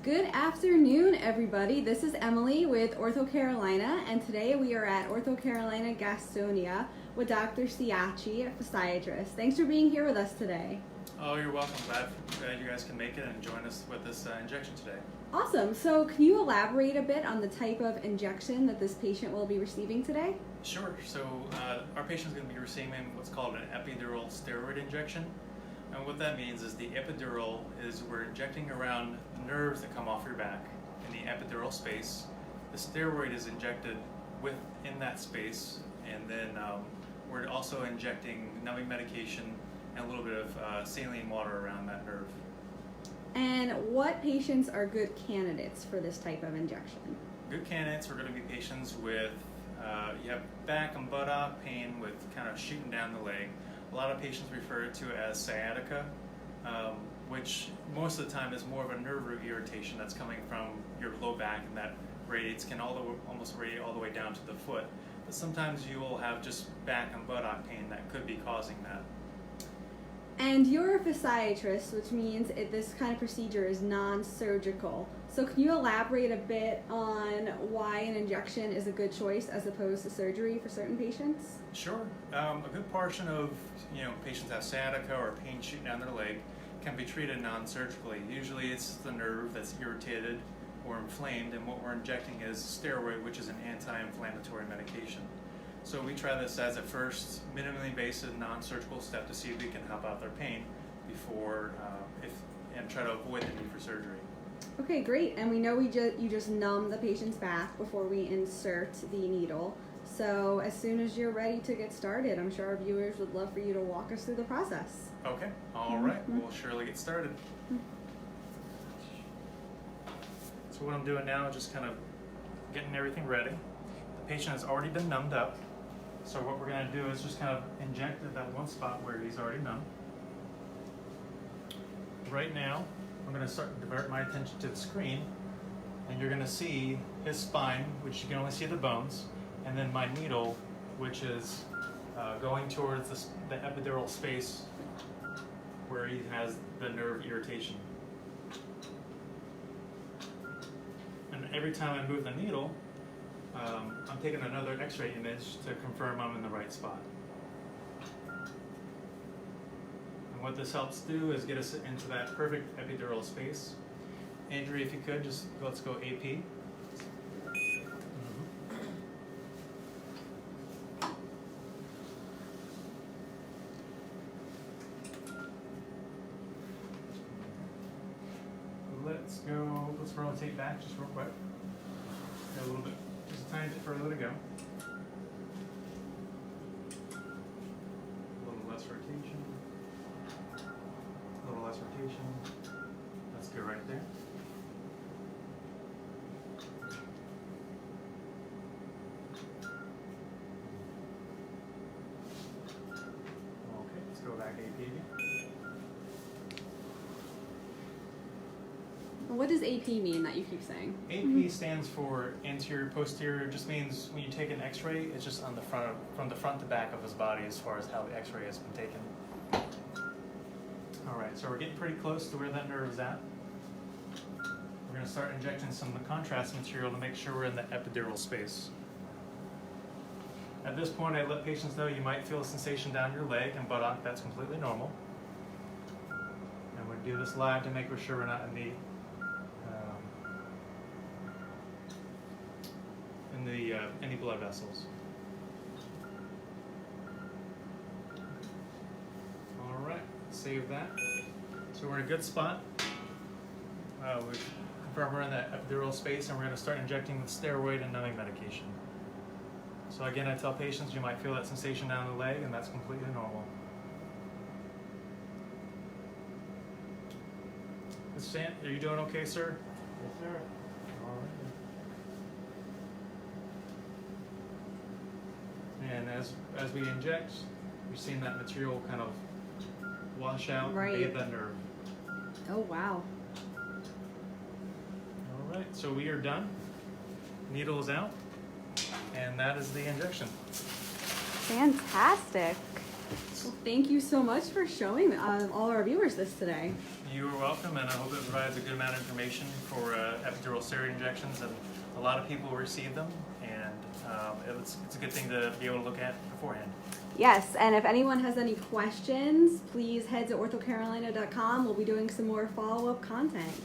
Good afternoon, everybody. This is Emily with OrthoCarolina, and today we are at OrthoCarolina Gastonia with Dr. Ciaccia, a physiatrist. Thanks for being here with us today. Oh, you're welcome. Glad you guys can make it and join us with this injection today. Awesome. So can you elaborate a bit on the type of injection that this patient will be receiving today? Sure. So our patient is going to be receiving what's called an epidural steroid injection. And what that means is the epidural is we're injecting around nerves that come off your back in the epidural space. The steroid is injected within that space, and then we're also injecting numbing medication and a little bit of saline water around that nerve. And what patients are good candidates for this type of injection? Good candidates are going to be patients with you have back and buttock pain with kind of shooting down the leg. A lot of patients refer to it as sciatica, which most of the time is more of a nerve root irritation that's coming from your low back, and that radiates almost radiate all the way down to the foot. But sometimes you will have just back and buttock pain that could be causing that. And you're a physiatrist, which means this kind of procedure is non-surgical. So can you elaborate a bit on why an injection is a good choice as opposed to surgery for certain patients? Sure. A good portion of patients have sciatica or pain shooting down their leg can be treated non-surgically. Usually it's the nerve that's irritated or inflamed, and what we're injecting is steroid, which is an anti-inflammatory medication. So we try this as a first minimally invasive non-surgical step to see if we can help out their pain before and try to avoid the need for surgery. Okay, great. And we know you just numb the patient's back before we insert the needle. So as soon as you're ready to get started, I'm sure our viewers would love for you to walk us through the process. Okay, all right. We'll surely get started. So what I'm doing now is just kind of getting everything ready. The patient has already been numbed up. So what we're going to do is just kind of inject at that one spot where he's already numb. Right now, I'm going to start to divert my attention to the screen, and you're going to see his spine, which you can only see the bones, and then my needle, which is going towards the epidural space where he has the nerve irritation. And every time I move the needle, I'm taking another x-ray image to confirm I'm in the right spot. And what this helps do is get us into that perfect epidural space. Andrea, if you could, let's go AP. Let's rotate back just real quick. Got a little bit, just a tiny bit further to go. A little less rotation. A little less rotation. That's good right there. Okay, let's go back AP again. What does AP mean that you keep saying? AP stands for anterior posterior. Just means when you take an x-ray, it's just on the front from the front to back of his body as far as how the x-ray has been taken. All right, so we're getting pretty close to where that nerve is at. We're going to start injecting some contrast material to make sure we're in the epidural space. At this point, I let patients know you might feel a sensation down your leg and buttock. That's completely normal. And we do this live to make sure we're not in any blood vessels. All right, save that. So we're in a good spot. We confirm we're in that epidural space, and we're going to start injecting with steroid and numbing medication. So again, I tell patients you might feel that sensation down the leg, and that's completely normal. Are you doing okay, sir? Yes, sir. All right. And as we inject, we've seen that material kind of wash out and bathe that nerve. Oh, wow. All right, so we are done. Needle is out, and that is the injection. Fantastic. Well, thank you so much for showing all our viewers this today. You are welcome, and I hope it provides a good amount of information for epidural steroid injections, and a lot of people receive them, and it's a good thing to be able to look at beforehand. Yes, and if anyone has any questions, please head to orthocarolina.com. We'll be doing some more follow-up content.